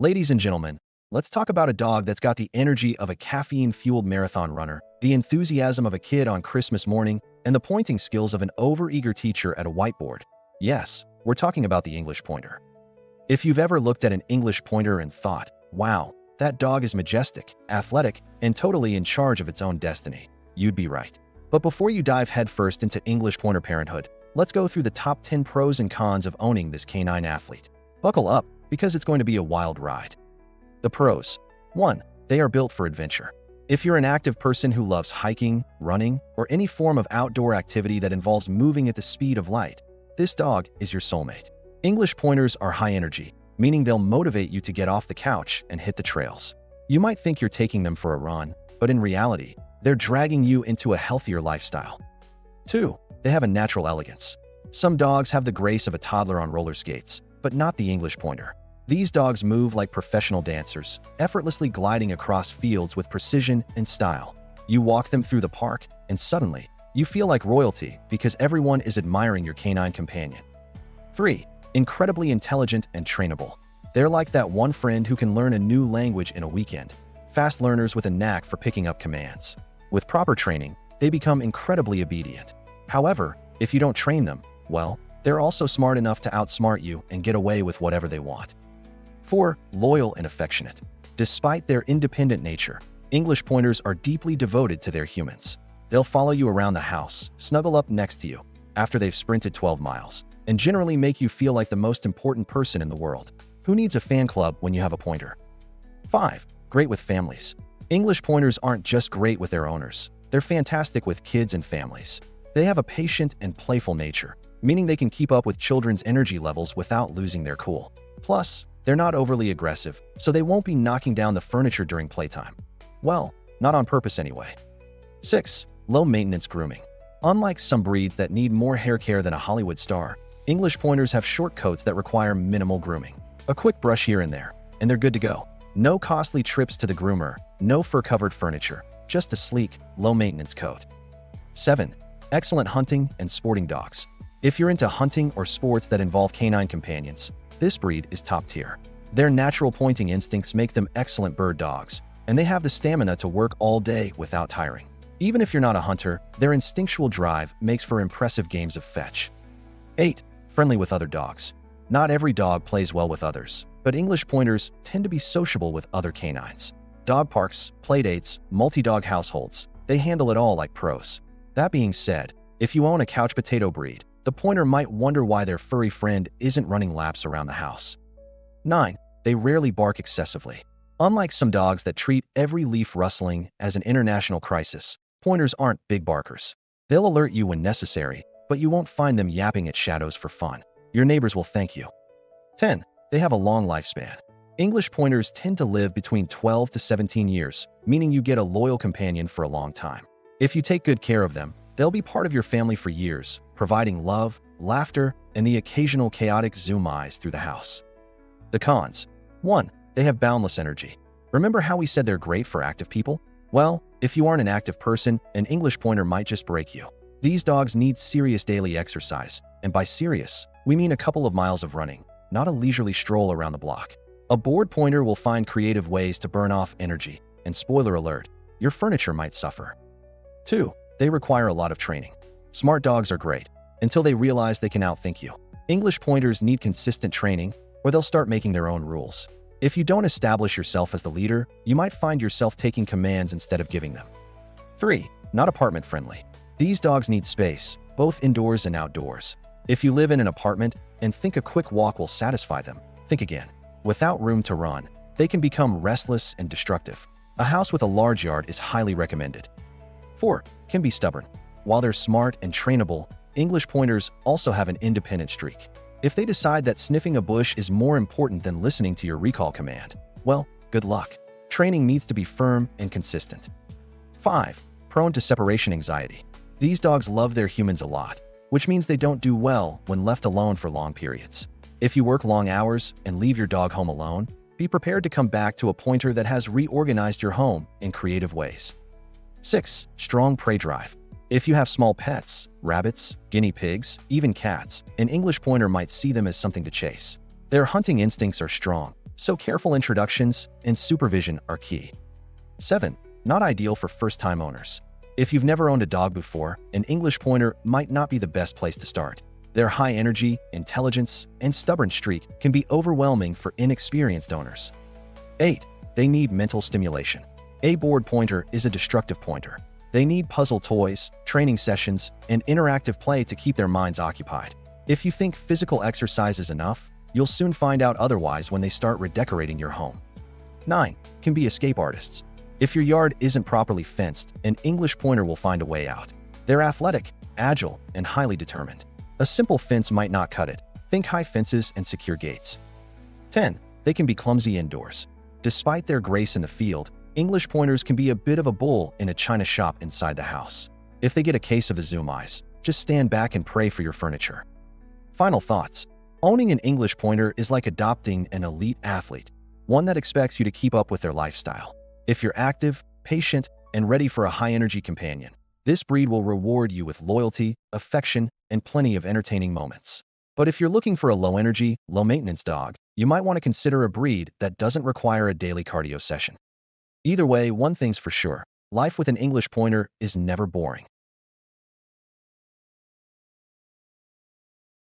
Ladies and gentlemen, let's talk about a dog that's got the energy of a caffeine-fueled marathon runner, the enthusiasm of a kid on Christmas morning, and the pointing skills of an overeager teacher at a whiteboard. Yes, we're talking about the English Pointer. If you've ever looked at an English Pointer and thought, wow, that dog is majestic, athletic, and totally in charge of its own destiny, you'd be right. But before you dive headfirst into English Pointer parenthood, let's go through the top 10 pros and cons of owning this canine athlete. Buckle up, because it's going to be a wild ride. The pros. 1. They are built for adventure. If you're an active person who loves hiking, running, or any form of outdoor activity that involves moving at the speed of light, this dog is your soulmate. English Pointers are high energy, meaning they'll motivate you to get off the couch and hit the trails. You might think you're taking them for a run, but in reality, they're dragging you into a healthier lifestyle. 2. They have a natural elegance. Some dogs have the grace of a toddler on roller skates, but not the English Pointer. These dogs move like professional dancers, effortlessly gliding across fields with precision and style. You walk them through the park, and suddenly, you feel like royalty because everyone is admiring your canine companion. 3. Incredibly intelligent and trainable. They're like that one friend who can learn a new language in a weekend. Fast learners with a knack for picking up commands. With proper training, they become incredibly obedient. However, if you don't train them, well, they're also smart enough to outsmart you and get away with whatever they want. 4. Loyal and affectionate. Despite their independent nature, English Pointers are deeply devoted to their humans. They'll follow you around the house, snuggle up next to you after they've sprinted 12 miles, and generally make you feel like the most important person in the world. Who needs a fan club when you have a pointer? 5. Great with families. English Pointers aren't just great with their owners. They're fantastic with kids and families. They have a patient and playful nature, meaning they can keep up with children's energy levels without losing their cool. Plus, they're not overly aggressive, so they won't be knocking down the furniture during playtime. Well, not on purpose anyway. 6. Low-maintenance grooming. Unlike some breeds that need more hair care than a Hollywood star, English Pointers have short coats that require minimal grooming. A quick brush here and there, and they're good to go. No costly trips to the groomer, no fur-covered furniture, just a sleek, low-maintenance coat. 7. Excellent hunting and sporting dogs. If you're into hunting or sports that involve canine companions, this breed is top tier. Their natural pointing instincts make them excellent bird dogs, and they have the stamina to work all day without tiring. Even if you're not a hunter, their instinctual drive makes for impressive games of fetch. 8. Friendly with other dogs. Not every dog plays well with others, but English Pointers tend to be sociable with other canines. Dog parks, playdates, multi-dog households, they handle it all like pros. That being said, if you own a couch potato breed, the pointer might wonder why their furry friend isn't running laps around the house. 9. They rarely bark excessively. Unlike some dogs that treat every leaf rustling as an international crisis, pointers aren't big barkers. They'll alert you when necessary, but you won't find them yapping at shadows for fun. Your neighbors will thank you. 10. They have a long lifespan. English Pointers tend to live between 12 to 17 years, meaning you get a loyal companion for a long time. If you take good care of them, they'll be part of your family for years, providing love, laughter, and the occasional chaotic zoom eyes through the house. The cons. 1. They have boundless energy. Remember how we said they're great for active people? Well, if you aren't an active person, an English Pointer might just break you. These dogs need serious daily exercise, and by serious, we mean a couple of miles of running, not a leisurely stroll around the block. A bored pointer will find creative ways to burn off energy, and spoiler alert, your furniture might suffer. 2. They require a lot of training. Smart dogs are great, until they realize they can outthink you. English Pointers need consistent training, or they'll start making their own rules. If you don't establish yourself as the leader, you might find yourself taking commands instead of giving them. 3. Not apartment friendly. These dogs need space, both indoors and outdoors. If you live in an apartment and think a quick walk will satisfy them, think again. Without room to run, they can become restless and destructive. A house with a large yard is highly recommended. 4. Can be stubborn. While they're smart and trainable, English Pointers also have an independent streak. If they decide that sniffing a bush is more important than listening to your recall command, well, good luck. Training needs to be firm and consistent. 5. Prone to separation anxiety. These dogs love their humans a lot, which means they don't do well when left alone for long periods. If you work long hours and leave your dog home alone, be prepared to come back to a pointer that has reorganized your home in creative ways. 6. Strong prey drive. If you have small pets, rabbits, guinea pigs, even cats, an English Pointer might see them as something to chase. Their hunting instincts are strong, so careful introductions and supervision are key. 7. Not ideal for first-time owners. If you've never owned a dog before, an English Pointer might not be the best place to start. Their high energy, intelligence, and stubborn streak can be overwhelming for inexperienced owners. 8. They need mental stimulation. A bored pointer is a destructive pointer. They need puzzle toys, training sessions, and interactive play to keep their minds occupied. If you think physical exercise is enough, you'll soon find out otherwise when they start redecorating your home. 9. Can be escape artists. If your yard isn't properly fenced, an English Pointer will find a way out. They're athletic, agile, and highly determined. A simple fence might not cut it. Think high fences and secure gates. 10. They can be clumsy indoors. Despite their grace in the field, English Pointers can be a bit of a bull in a china shop inside the house. If they get a case of the zoom eyes, just stand back and pray for your furniture. Final thoughts. Owning an English Pointer is like adopting an elite athlete, one that expects you to keep up with their lifestyle. If you're active, patient, and ready for a high-energy companion, this breed will reward you with loyalty, affection, and plenty of entertaining moments. But if you're looking for a low-energy, low-maintenance dog, you might want to consider a breed that doesn't require a daily cardio session. Either way, one thing's for sure, life with an English Pointer is never boring.